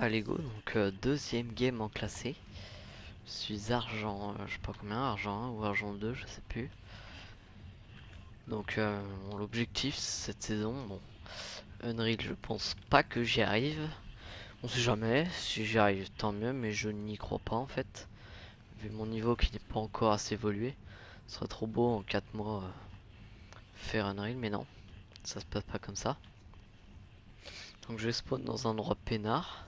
Allez go, donc deuxième game en classé. Je suis argent, je sais pas combien, argent 1 ou argent 2, je sais plus. Donc bon, l'objectif cette saison, bon, Unreal, je pense pas que j'y arrive. On sait jamais, si j'y arrive tant mieux, mais je n'y crois pas en fait. Vu mon niveau qui n'est pas encore assez évolué, ce serait trop beau en 4 mois faire Unreal, mais non, ça se passe pas comme ça. Donc je vais spawn dans un endroit peinard.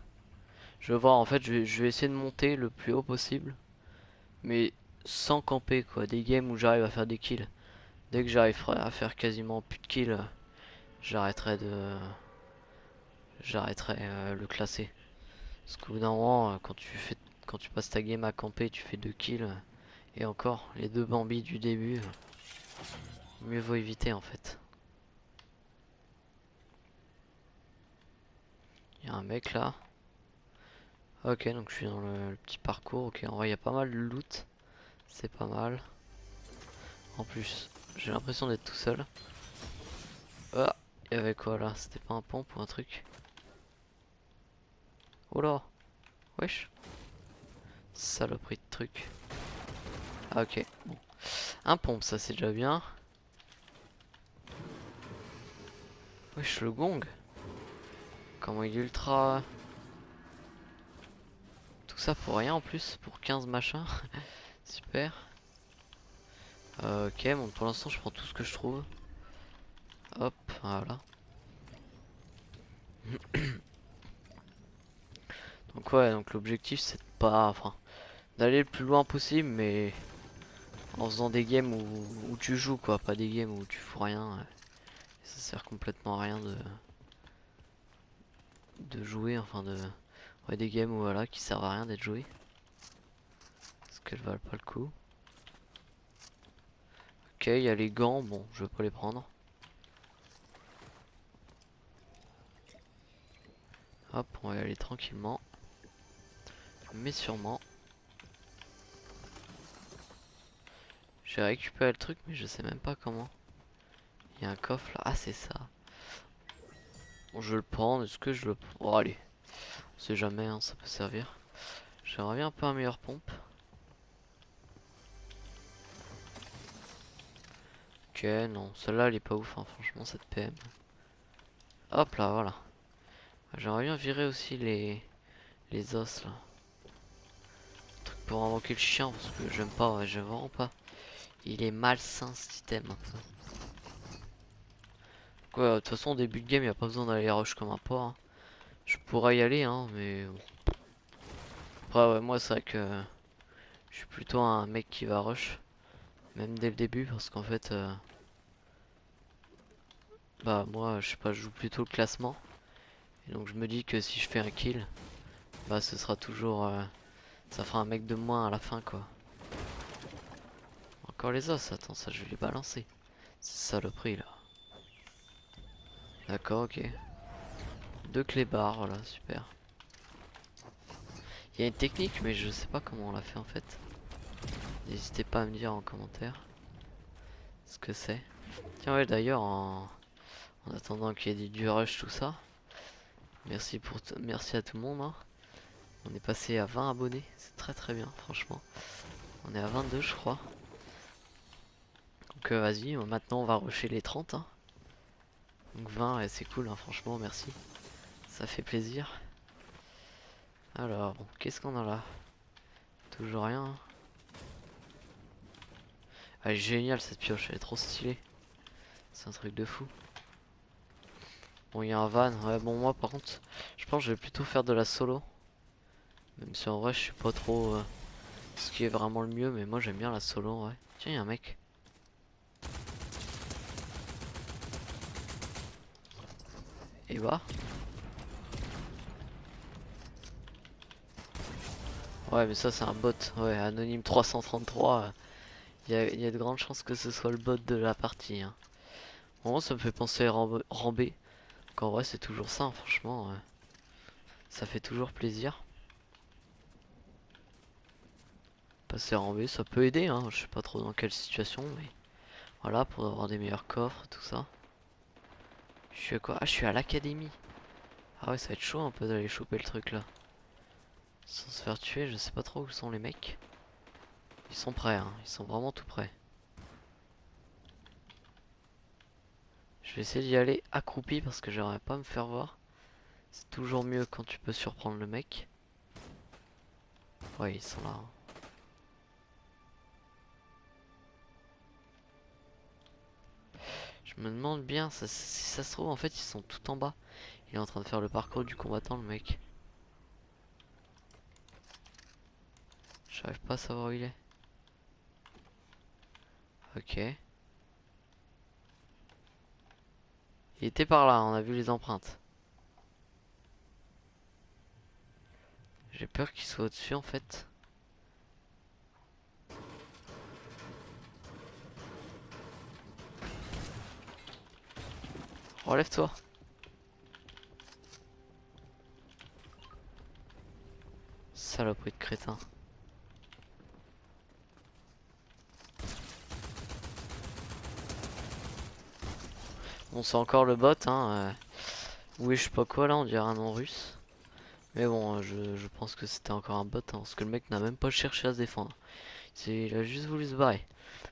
Je vais voir, en fait, je vais essayer de monter le plus haut possible. Mais sans camper quoi, des games où j'arrive à faire des kills. Dès que j'arriverai à faire quasiment plus de kills, j'arrêterai de j'arrêterai le classer. Parce qu'au bout d'un moment, quand tu passes ta game à camper, tu fais 2 kills et encore les deux bambis du début, mieux vaut éviter en fait. Il y a un mec là. Ok, donc je suis dans le petit parcours. Ok, en vrai, il y a pas mal de loot, c'est pas mal. En plus, j'ai l'impression d'être tout seul. Ah, il y avait quoi là? C'était pas un pompe ou un truc? Oh là, wesh. Saloperie de truc. Ah ok, bon. Un pompe, ça c'est déjà bien. Wesh, le gong. Comment il est ultra... Tout ça pour rien en plus, pour 15 machins. Super. Ok, bon pour l'instant je prends tout ce que je trouve. Hop, voilà. Donc ouais, donc l'objectif c'est de pas... Enfin, d'aller le plus loin possible, mais en faisant des games où tu joues quoi, pas des games où tu fous rien. Ça sert complètement à rien de jouer, enfin de... Ouais, des games où, voilà, qui servent à rien d'être joués. Parce qu'elles valent pas le coup. Ok, il y a les gants, bon, je vais pas les prendre. Hop, on va y aller tranquillement. Mais sûrement. J'ai récupéré le truc, mais je sais même pas comment. Il y a un coffre là. Ah, c'est ça. Bon, je vais le prendre. Est-ce que je le prends? Oh, allez. On sait jamais, hein, ça peut servir. J'aimerais bien un peu un meilleur pompe. Ok, non. Celle-là, elle est pas ouf, hein, franchement, cette PM. Hop là, voilà. J'aimerais bien virer aussi les os là. Truc pour invoquer le chien, parce que j'aime pas, ouais, j'aime vraiment pas. Il est malsain cet item un peu. Ouais, de toute façon, au début de game, y a pas besoin d'aller rush comme un porc, hein. Je pourrais y aller, hein, mais bon. Après, ouais, moi, c'est vrai que je suis plutôt un mec qui va rush, même dès le début, parce qu'en fait, bah, moi, je sais pas, je joue plutôt le classement. Et donc, je me dis que si je fais un kill, bah, ce sera toujours. Ça fera un mec de moins à la fin, quoi. Encore les os, attends, ça, je vais les balancer. C'est saloperie, là. D'accord, ok. Deux clébards, voilà, super. Il y a une technique, mais je sais pas comment on l'a fait en fait. N'hésitez pas à me dire en commentaire ce que c'est. Tiens, ouais, d'ailleurs, en attendant qu'il y ait du rush, tout ça, merci à tout le monde, hein. On est passé à 20 abonnés, c'est très très bien, franchement. On est à 22, je crois. Donc, vas-y, maintenant on va rusher les 30, hein. Donc, 20, et c'est cool, hein, franchement, merci. Ça fait plaisir. Alors, bon, qu'est-ce qu'on a là? Toujours rien, hein. Elle est géniale cette pioche, elle est trop stylée. C'est un truc de fou. Bon, il y a un van. Ouais, bon, moi par contre, je pense que je vais plutôt faire de la solo. Même si en vrai, je suis pas trop ce qui est vraiment le mieux, mais moi j'aime bien la solo, ouais. Tiens, il y a un mec. Et bah. Ouais, mais ça, c'est un bot. Ouais, Anonyme 333. Il y a de grandes chances que ce soit le bot de la partie, hein. Bon, ça me fait penser à Rambé. Qu'en vrai, c'est toujours ça, hein, franchement. Ça fait toujours plaisir. Passer à Rambé, ça peut aider, hein. Je sais pas trop dans quelle situation, mais voilà, pour avoir des meilleurs coffres, tout ça. Je suis à quoi? Ah, je suis à l'académie. Ah ouais, ça va être chaud un peu d'aller choper le truc là. Sans se faire tuer, je sais pas trop où sont les mecs. Ils sont prêts, hein. Ils sont vraiment tout prêts. Je vais essayer d'y aller accroupi parce que j'aimerais pas me faire voir. C'est toujours mieux quand tu peux surprendre le mec. Ouais, ils sont là, hein. Je me demande bien, si ça se trouve en fait ils sont tout en bas. Il est en train de faire le parcours du combattant le mec. J'arrive pas à savoir où il est. Ok. Il était par là, on a vu les empreintes. J'ai peur qu'il soit au-dessus en fait. Relève-toi. Saloperie de crétin. Bon, c'est encore le bot, hein. Oui, je sais pas quoi là, on dirait un nom russe. Mais bon, je pense que c'était encore un bot, hein, parce que le mec n'a même pas cherché à se défendre. Il a juste voulu se barrer.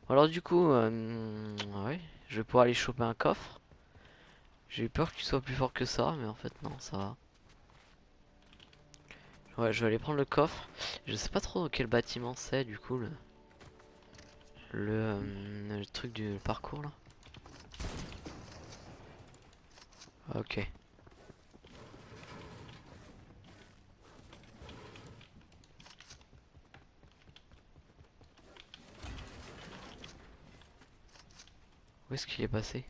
Alors du coup, ouais, je vais pouvoir aller choper un coffre. J'ai eu peur qu'il soit plus fort que ça, mais en fait non, ça va. Ouais, je vais aller prendre le coffre. Je sais pas trop dans quel bâtiment c'est du coup le truc du parcours là. Ok. Où est-ce qu'il est passé?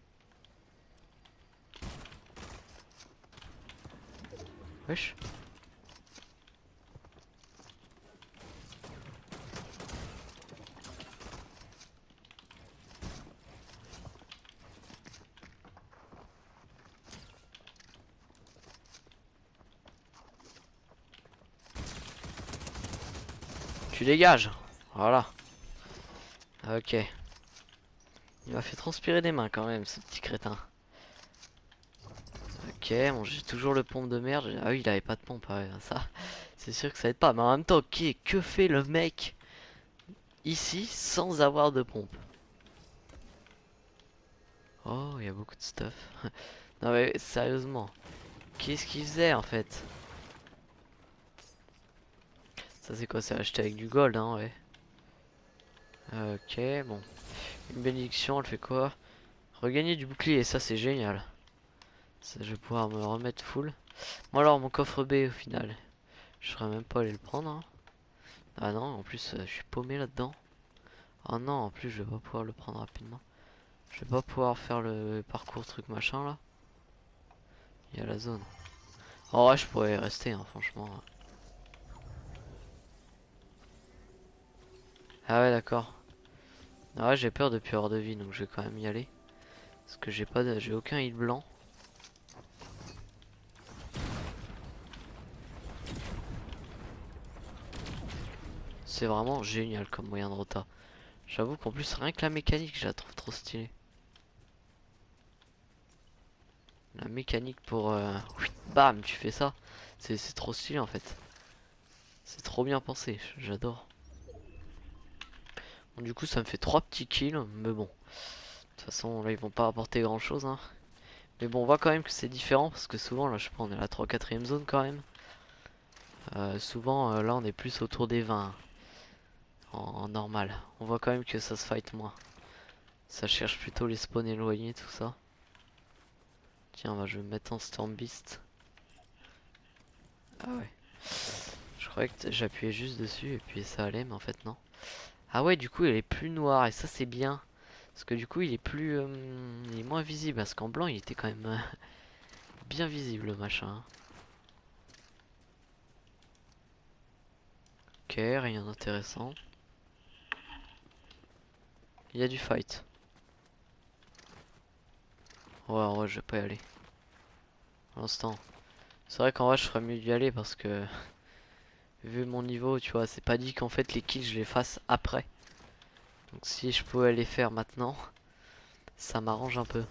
Wesh. Tu dégages. Voilà. Ok. Il m'a fait transpirer des mains quand même, ce petit crétin. Ok, bon, j'ai toujours le pompe de merde. Ah oui, il avait pas de pompe, ouais, ça. C'est sûr que ça aide pas. Mais en même temps, que fait le mec ici sans avoir de pompe? Oh, il y a beaucoup de stuff. Non mais sérieusement, qu'est-ce qu'il faisait en fait? Ça c'est quoi? C'est acheté avec du gold, hein, ouais. Ok, bon. Une bénédiction, elle fait quoi? Regagner du bouclier, ça c'est génial. Ça, je vais pouvoir me remettre full. Bon alors, mon coffre B au final. Je serais même pas allé le prendre, hein. Ah non, en plus, je suis paumé là-dedans. Ah non, en plus, je vais pas pouvoir le prendre rapidement. Je vais pas pouvoir faire le parcours truc machin là. Il y a la zone. En vrai, je pourrais y rester, hein, franchement. Ah ouais, d'accord. Ah ouais, j'ai peur de plus avoir de vie, donc je vais quand même y aller. Parce que j'ai aucun heal blanc. C'est vraiment génial comme moyen de rota. J'avoue qu'en plus, rien que la mécanique, je la trouve trop stylée. La mécanique pour... oui, bam, tu fais ça. C'est trop stylé en fait. C'est trop bien pensé, j'adore. Bon, du coup, ça me fait 3 petits kills, mais bon. De toute façon, là, ils vont pas apporter grand chose, hein. Mais bon, on voit quand même que c'est différent, parce que souvent, là, je sais pas, on est à la 3-4ème zone quand même. Souvent, là, on est plus autour des 20 en normal. On voit quand même que ça se fight moins. Ça cherche plutôt les spawns éloignés, tout ça. Tiens, bah, je vais me mettre en Storm Beast. Ah ouais. Je croyais que j'appuyais juste dessus et puis ça allait, mais en fait non. Ah ouais, du coup il est plus noir et ça c'est bien. Parce que du coup il est plus... il est moins visible. Parce qu'en blanc il était quand même bien visible le machin. Ok, rien d'intéressant. Il y a du fight. Ouais, en vrai je vais pas y aller. Pour l'instant. C'est vrai qu'en vrai je ferais mieux d'y aller parce que... Vu mon niveau, tu vois, c'est pas dit qu'en fait les kills je les fasse après. Donc si je pouvais les faire maintenant, ça m'arrange un peu.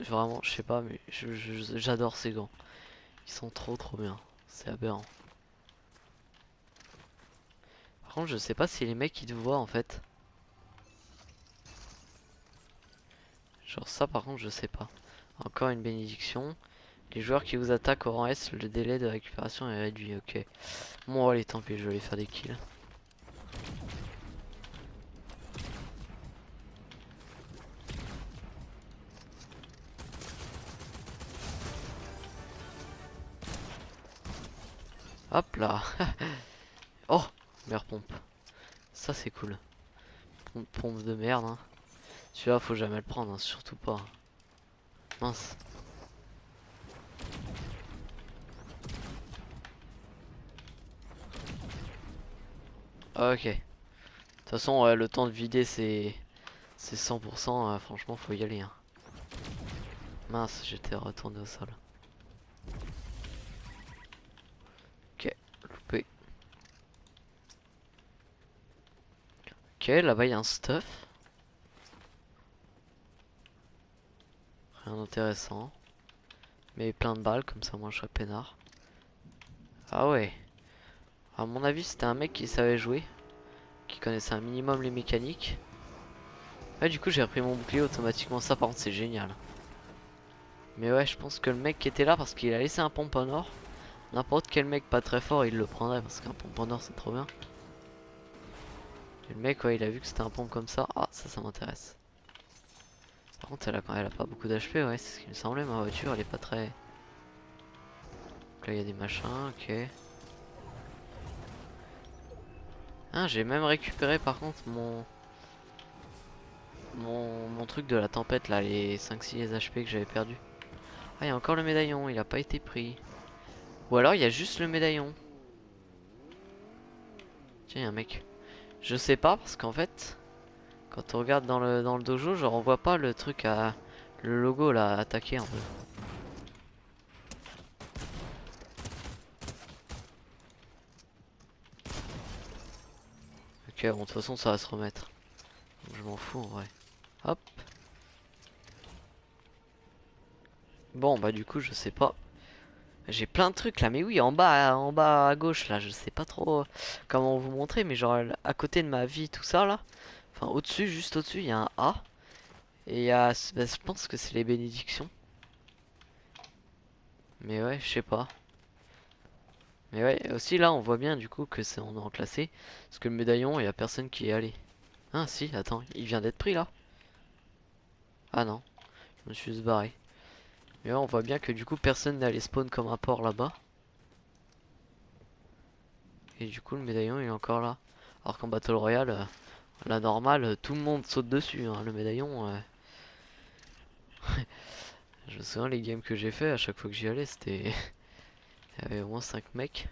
Vraiment, je sais pas, mais j'adore ces gants. Ils sont trop bien. C'est aberrant. Par contre, je sais pas si les mecs ils te voient en fait. Genre ça, par contre, je sais pas. Encore une bénédiction. Les joueurs qui vous attaquent au rang S, le délai de récupération est réduit. Ok. Bon, allez, tant pis, je vais aller faire des kills. Hop là. Oh, meilleure pompe. Ça, c'est cool. Pompe de merde. Hein. Celui-là, faut jamais le prendre, hein, surtout pas. Mince. Ok. De toute façon, ouais, le temps de vider, c'est 100%. Franchement, faut y aller. Hein. Mince, j'étais retourné au sol. Ok, loupé. Ok, là-bas, il y a un stuff. Rien d'intéressant. Mais plein de balles, comme ça, moi, je serais peinard. Ah ouais. À mon avis, c'était un mec qui savait jouer. Qui connaissait un minimum les mécaniques. Ouais, du coup, j'ai repris mon bouclier automatiquement. Ça, par contre, c'est génial. Mais ouais, je pense que le mec qui était là, parce qu'il a laissé un pompe en or. N'importe quel mec pas très fort, il le prendrait, parce qu'un pompe en or, c'est trop bien. Et le mec, ouais, il a vu que c'était un pompe comme ça. Ah, ça m'intéresse. Par contre, elle a pas beaucoup d'HP, ouais, c'est ce qui me semblait. Ma voiture, elle est pas très... Donc là, il y a des machins, ok. Ah, j'ai même récupéré, par contre, mon truc de la tempête, là, les 5-6 HP que j'avais perdu. Ah, il y a encore le médaillon, il a pas été pris. Ou alors, il y a juste le médaillon. Tiens, il y a un mec. Je sais pas, parce qu'en fait... Quand on regarde dans le dojo, genre on voit pas le truc à... Le logo là, attaquer un peu. Ok, bon, de toute façon ça va se remettre. Donc, je m'en fous en vrai. Hop. Bon, bah du coup, je sais pas. J'ai plein de trucs là, mais oui, en bas à gauche là, je sais pas trop comment vous montrer, mais genre à côté de ma vie, tout ça là. Enfin, au-dessus, juste au-dessus, il y a un A. Et il y a... bah, je pense que c'est les bénédictions. Mais ouais, je sais pas. Mais ouais, aussi là, on voit bien du coup que c'est en classé. Parce que le médaillon, il y a personne qui y est allé. Ah si, attends, il vient d'être pris là. Ah non, je me suis juste barré. Mais là, on voit bien que du coup personne n'est allé spawn comme un porc là-bas. Et du coup le médaillon il est encore là. Alors qu'en Battle Royale, la normale, tout le monde saute dessus. Hein. Le médaillon, je me souviens les games que j'ai fait, à chaque fois que j'y allais, c'était... il y avait au moins 5 mecs.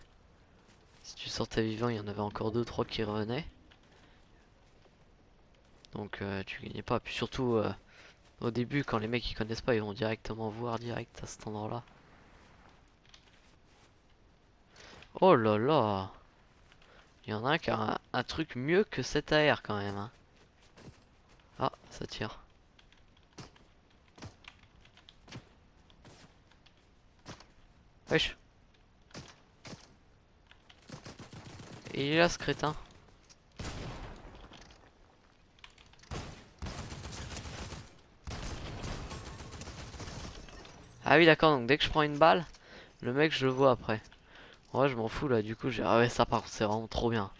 Si tu sortais vivant, il y en avait encore 2-3 qui revenaient. Donc tu gagnais pas. Puis surtout au début, quand les mecs ils connaissent pas, ils vont directement voir direct à cet endroit-là. Oh là là! Il y en a un qui a un truc mieux que cet AR quand même. Hein. Ah, ça tire. Wesh. Il est là ce crétin. Ah oui d'accord, donc dès que je prends une balle, le mec je le vois après. Ouais je m'en fous là, du coup j'ai... Ah ouais ça par contre c'est vraiment trop bien.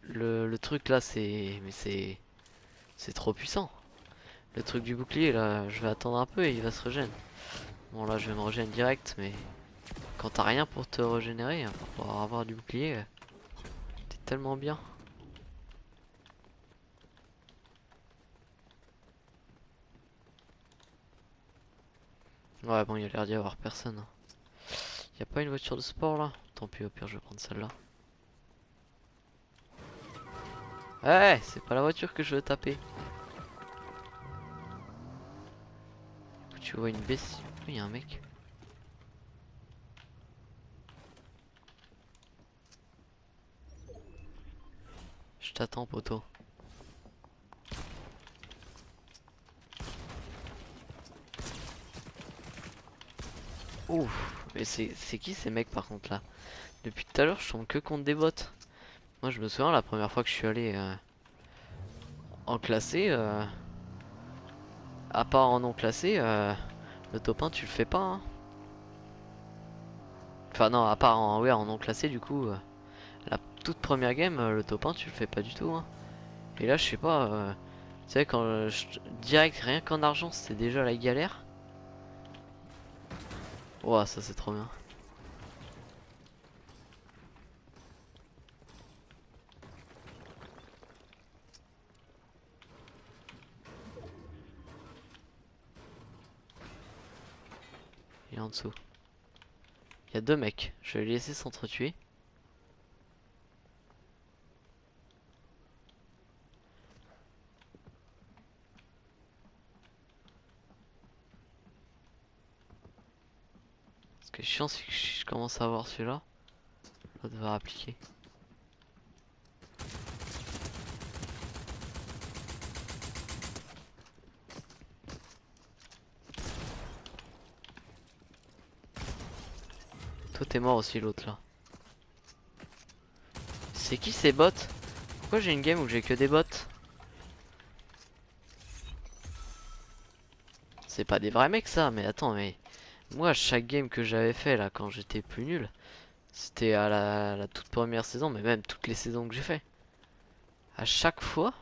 Le truc là c'est... Mais c'est trop puissant. Le truc du bouclier là, je vais attendre un peu et il va se régénérer. Bon là je vais me régénérer direct mais... Quand t'as rien pour te régénérer, hein, pour avoir du bouclier, t'es tellement bien. Ouais bon il y a l'air d'y avoir personne. Hein. Y a pas une voiture de sport là? Tant pis au pire je vais prendre celle-là. Ouais c'est pas la voiture que je veux taper. Tu vois une baisse. Il y a un mec. Je t'attends poto. Ouf, mais c'est qui ces mecs par contre là? Depuis tout à l'heure je tombe que contre des bots. Moi je me souviens la première fois que je suis allé en classé, à part en non classé, le top 1 tu le fais pas hein. Enfin non, à part en, ouais, en non classé du coup, la toute première game, le top 1 tu le fais pas du tout hein. Et là je sais pas, tu sais quand direct rien qu'en argent c'était déjà la galère. Ouah ça c'est trop bien. Et en dessous. Il y a deux mecs, je vais les laisser s'entretuer. Ce qui est chiant c'est que je commence à voir celui-là. L'autre va appliquer. Toi t'es mort aussi l'autre là. C'est qui ces bots? Pourquoi j'ai une game où j'ai que des bots? C'est pas des vrais mecs ça, mais attends, mais moi chaque game que j'avais fait là quand j'étais plus nul, c'était à la toute première saison, mais même toutes les saisons que j'ai fait. À chaque fois,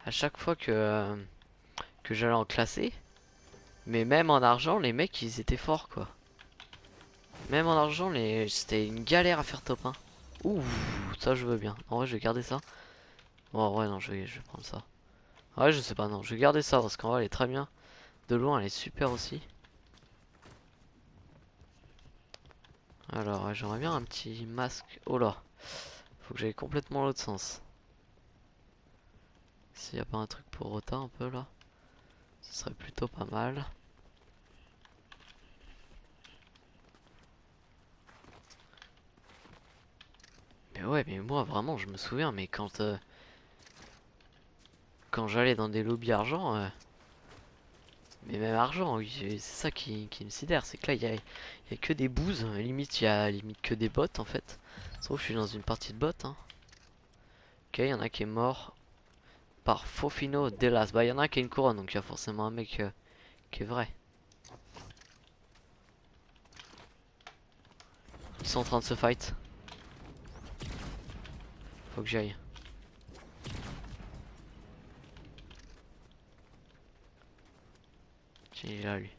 à chaque fois que j'allais en classé, mais même en argent, les mecs ils étaient forts quoi. Même en argent, c'était une galère à faire top 1. Ouh, ça je veux bien. En vrai, je vais garder ça. Bon, en vrai, non, je vais prendre ça. Ouais, je sais pas, non, je vais garder ça parce qu'en vrai, elle est très bien. De loin, elle est super aussi. Alors, j'aimerais bien un petit masque. Oh là, faut que j'aille complètement l'autre sens. S'il n'y a pas un truc pour Rota un peu là, ce serait plutôt pas mal. Mais ouais, mais moi vraiment, je me souviens, mais quand j'allais dans des lobbies argent, mais même argent, oui, c'est ça qui me sidère, c'est que là, il y a que des bouses, limite, il y a limite que des bots en fait. Sauf que je suis dans une partie de bots, hein. Ok, il y en a qui est mort par Fofino Delas. Bah, il y en a qui a une couronne, donc il y a forcément un mec qui est vrai. Ils sont en train de se fight. Faut que j'aille. Tiens, il est là lui.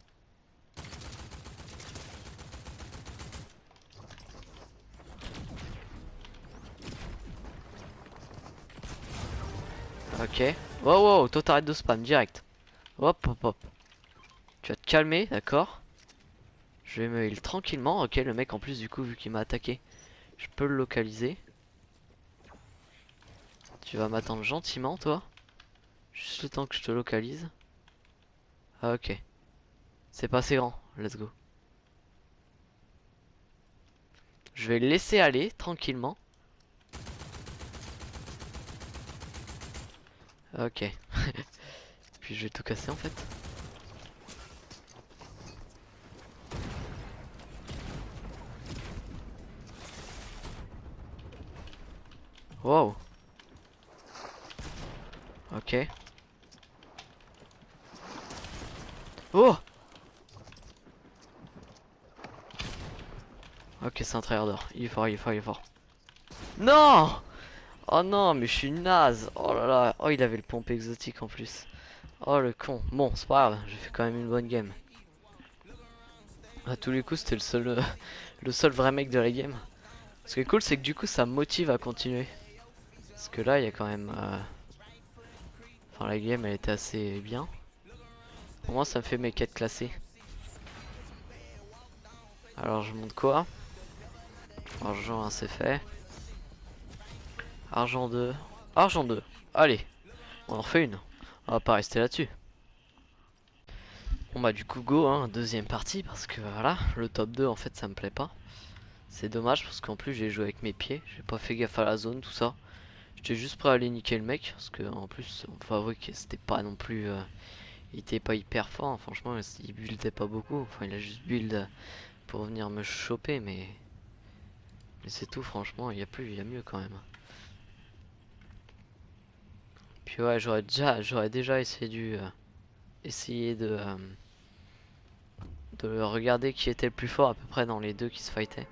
Ok. Wow, wow, toi t'arrêtes de spam direct. Hop, hop, hop. Tu vas te calmer, d'accord? Je vais me heal tranquillement. Ok, le mec en plus, du coup, vu qu'il m'a attaqué, je peux le localiser. Tu vas m'attendre gentiment, toi. Juste le temps que je te localise. Ah, ok. C'est pas assez grand. Let's go. Je vais le laisser aller tranquillement. Ok. Puis je vais tout casser en fait. Wow. Ok. Oh! Ok, c'est un tryharder. Il est fort, il est fort, il est fort. Non! Oh non, mais je suis naze. Oh là là. Oh, il avait le pompe exotique en plus. Oh le con. Bon, c'est pas grave. J'ai fait quand même une bonne game. À tous les coups, c'était le seul, le seul vrai mec de la game. Ce qui est cool, c'est que du coup, ça me motive à continuer. Parce que là, il y a quand même. Enfin, la game, elle était assez bien. Au moins, ça me fait mes quêtes classées. Alors, je monte quoi? Argent 1, c'est fait. Argent 2. Argent 2. Allez, on en refait une. On va pas rester là-dessus. Bon bah du coup go hein, deuxième partie parce que voilà, le top 2 en fait ça me plaît pas. C'est dommage parce qu'en plus j'ai joué avec mes pieds, j'ai pas fait gaffe à la zone tout ça. J'étais juste prêt à aller niquer le mec parce que en plus on faut avouer que c'était pas non plus Il était pas hyper fort, hein, franchement, il buildait pas beaucoup. Enfin, il a juste build pour venir me choper, mais c'est tout, franchement, il y a plus, il y a mieux quand même. Puis ouais, j'aurais déjà essayé de regarder qui était le plus fort à peu près dans les deux qui se fightaient.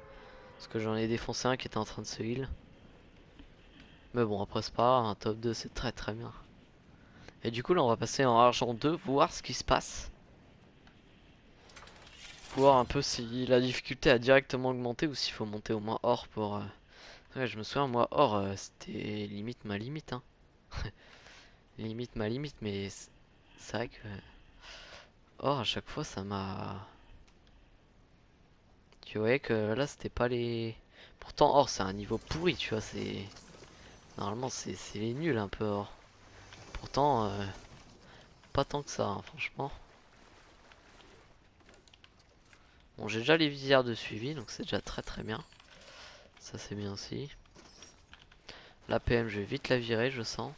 Parce que j'en ai défoncé un qui était en train de se heal. Mais bon, après c'est pas grave, un top 2 c'est très très bien. Et du coup là on va passer en argent 2, voir ce qui se passe. Voir un peu si la difficulté a directement augmenté ou s'il faut monter au moins or pour... Ouais, je me souviens, moi or c'était limite ma limite, hein. Limite ma limite, mais c'est vrai que or à chaque fois ça m'a... Tu voyais que là c'était pas les... Pourtant or c'est un niveau pourri, tu vois, c'est... Normalement c'est les nuls un peu or. Pourtant pas tant que ça, hein, franchement. Bon, j'ai déjà les visières de suivi, donc c'est déjà très très bien. Ça c'est bien aussi. La PM, je vais vite la virer, je sens.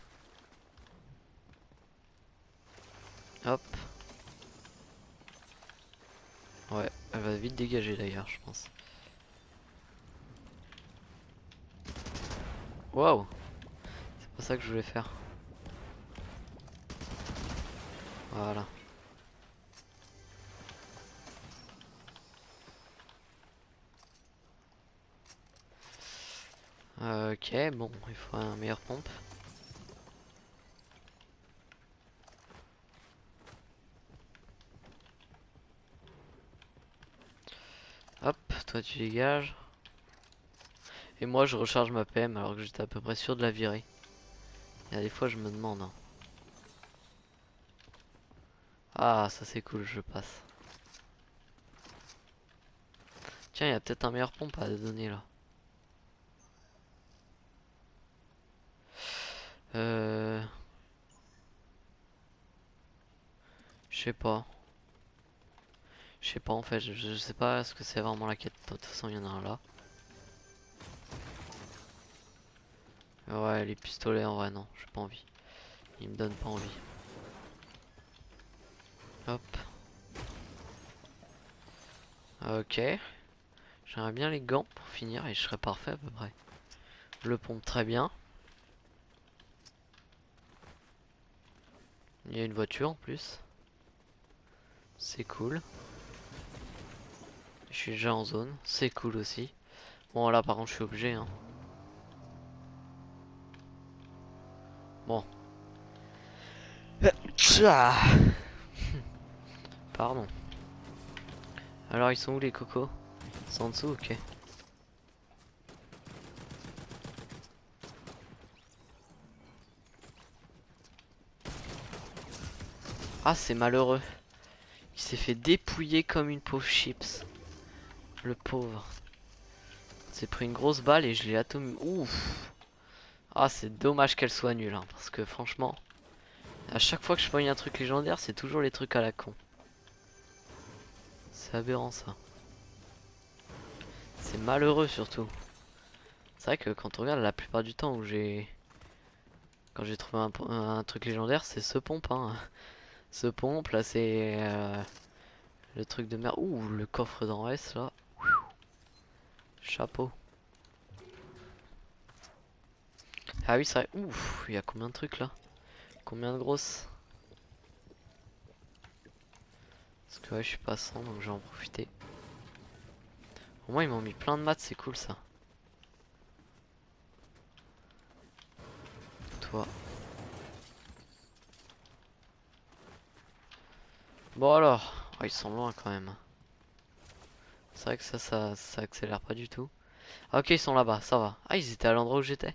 Hop. Ouais, elle va vite dégager d'ailleurs, je pense. Waouh! C'est pas ça que je voulais faire. Voilà. Ok, bon, il faut un meilleur pompe. Hop, toi tu dégages. Et moi je recharge ma PM alors que j'étais à peu près sûr de la virer. Il y a des fois je me demande, hein. Ah, ça c'est cool, je passe. Tiens, il y a peut-être un meilleur pompe à donner là. Euh... Je sais pas. Je sais pas en fait, je sais pas ce que c'est vraiment la quête. De toute façon, il y en a un là. Ouais, les pistolets en vrai, non, j'ai pas envie. Ils me donnent pas envie. Hop. Ok. J'aimerais bien les gants pour finir et je serais parfait à peu près. Le pompe très bien. Il y a une voiture en plus. C'est cool. Je suis déjà en zone. C'est cool aussi. Bon là par contre je suis obligé, hein. Bon. Tcha. Pardon. Alors ils sont où les cocos? Ils sont en dessous, ok. Ah c'est malheureux. Il s'est fait dépouiller comme une pauvre chips. Le pauvre. C'est pris une grosse balle et je l'ai atomisé. Ouf. Ah c'est dommage qu'elle soit nulle, hein, parce que franchement, à chaque fois que je pogne un truc légendaire, c'est toujours les trucs à la con. C'est aberrant ça. C'est malheureux surtout. C'est vrai que quand on regarde la plupart du temps où quand j'ai trouvé un truc légendaire, c'est ce pompe, hein. Ce pompe là, c'est le truc de merde. Ouh, le coffre d'en S là. Chapeau. Ah oui, c'est vrai. Ouf, il y a combien de trucs là? Combien de grosses? Parce que ouais, je suis pas sans donc je vais en profiter. Au moins, ils m'ont mis plein de maths, c'est cool ça. Toi. Bon alors. Oh, ils sont loin quand même. C'est vrai que ça accélère pas du tout. Ah, ok, ils sont là-bas, ça va. Ah, ils étaient à l'endroit où j'étais.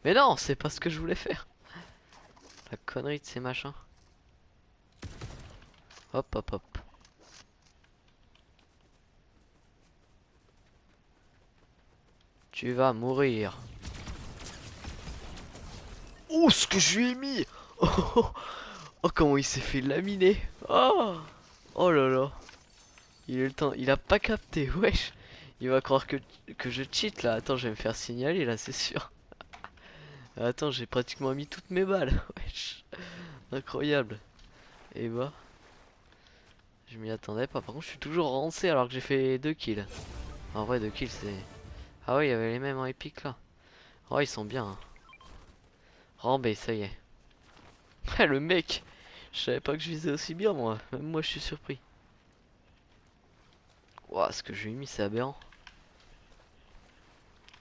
Mais non, c'est pas ce que je voulais faire. La connerie de ces machins. Hop, hop, hop. Tu vas mourir. Oh, ce que je lui ai mis. Oh, oh, oh, comment il s'est fait laminer. Oh, oh là là. Il a le temps, il a pas capté, wesh. Il va croire que je cheat là. Attends, je vais me faire signaler là, c'est sûr. Attends, j'ai pratiquement mis toutes mes balles. Wesh. Incroyable. Et bah, je m'y attendais pas. Par contre, je suis toujours rancé alors que j'ai fait 2 kills. En vrai, 2 kills, c'est... Ah ouais, il y avait les mêmes en épique là. Oh, ils sont bien. Hein. Rambé, ça y est. Le mec, je savais pas que je visais aussi bien moi. Même moi, je suis surpris. Ouah, ce que je lui ai mis, c'est aberrant.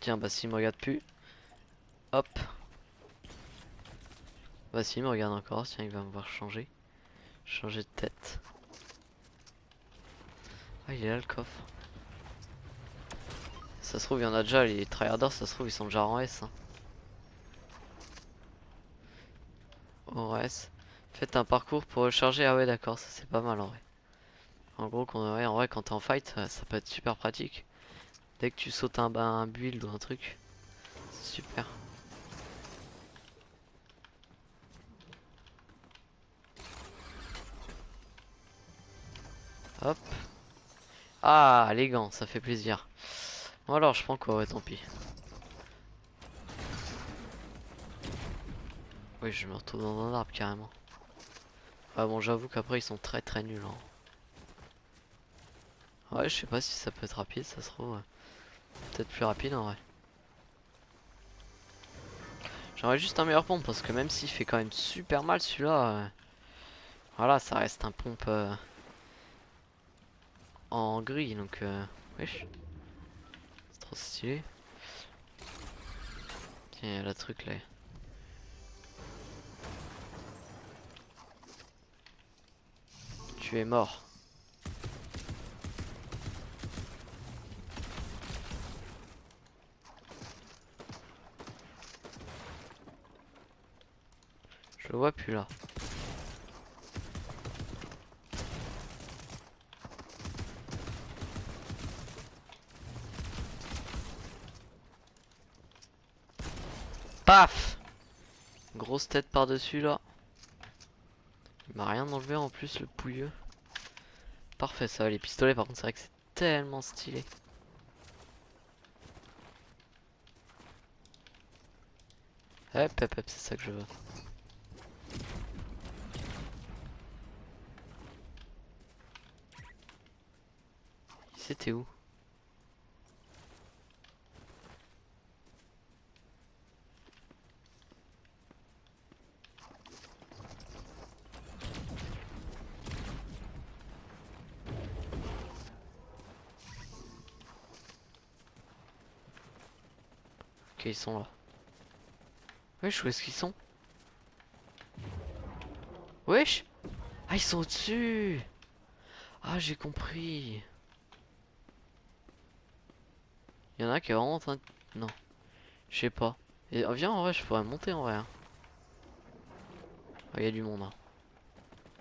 Tiens, bah s'il me regarde plus. Hop. Bah s'il me regarde encore, tiens, il va me voir changer. Changer de tête. Ah, il est là le coffre. Ça se trouve, il y en a déjà, les tryharders, ça se trouve, ils sont déjà en S. Hein. En S. Faites un parcours pour recharger. Ah ouais, d'accord, ça c'est pas mal en vrai. En gros, ouais, en vrai, quand t'es en fight, ça peut être super pratique. Dès que tu sautes un build ou un truc, c'est super. Hop. Ah, les gants, ça fait plaisir. Bon alors, je prends quoi? Ouais, tant pis. Oui, je me retrouve dans un arbre carrément. Ah bon, j'avoue qu'après, ils sont très nuls. Hein. Ouais, je sais pas si ça peut être rapide, ça se trouve. Peut-être plus rapide en vrai. J'aurais juste un meilleur pompe parce que même s'il fait quand même super mal celui-là, voilà, ça reste un pompe en gris donc wesh, c'est trop stylé. Tiens, y a la truc là. Tu es mort. Je le vois plus là. Paf! Grosse tête par-dessus là. Il m'a rien enlevé en plus le pouilleux. Parfait ça, les pistolets par contre c'est vrai que c'est tellement stylé. Hop, c'est ça que je veux. C'était où? Ok, ils sont là. Wesh, où est-ce qu'ils sont? Wesh! Ah, ils sont au-dessus! Ah, j'ai compris. Il y en a qui est vraiment en train de... Non, je sais pas. Et viens en vrai, je pourrais monter en vrai. Hein. Oh, y a du monde. Hein.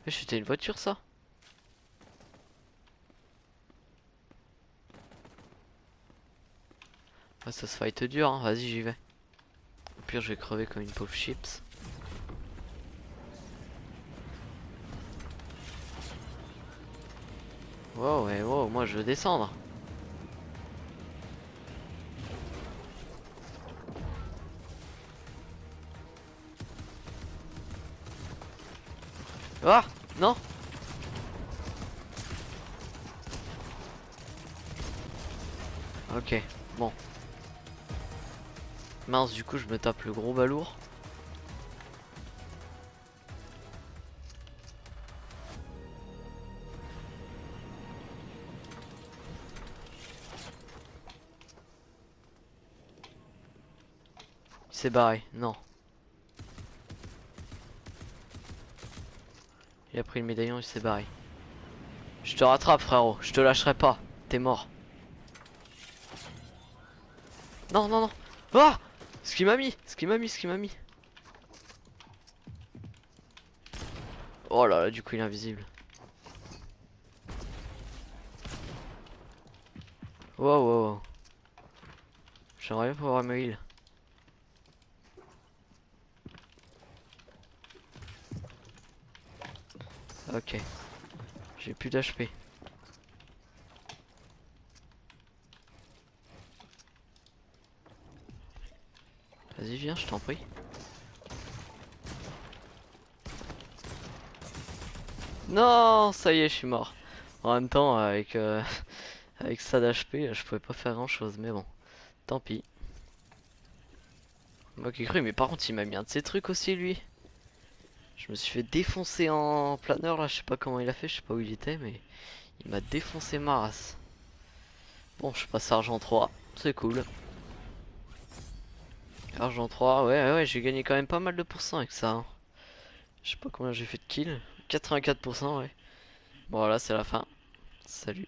Wesh, c'était une voiture ça? Ouais, ça se fight dur, hein. Vas-y, j'y vais. Au pire, je vais crever comme une pauvre chips. Wow, ouais, wow, moi je veux descendre. Ah! Non! Ok, bon. Mince, du coup, je me tape le gros balourd. Il s'est barré, non. Il a pris le médaillon, il s'est barré. Je te rattrape, frérot, je te lâcherai pas. T'es mort. Non, non, non. Ah! Ce qu'il m'a mis, ce qu'il m'a mis, ce qu'il m'a mis. Oh là là, du coup, il est invisible. Wow, wow, wow. J'aimerais bien pouvoir me heal. Ok. J'ai plus d'HP. Vas-y, viens, je t'en prie. Non, ça y est, je suis mort. En même temps, avec ça d'HP, je pouvais pas faire grand chose, mais bon, tant pis. Moi qui ai cru, mais par contre, il m'a mis un de ses trucs aussi, lui. Je me suis fait défoncer en planeur là, je sais pas comment il a fait, je sais pas où il était, mais il m'a défoncé ma race. Bon, je passe argent 3, c'est cool. Argent 3, ouais, j'ai gagné quand même pas mal de pourcents avec ça, hein. Je sais pas combien j'ai fait de kills. 84%, ouais. Bon, là, c'est la fin. Salut.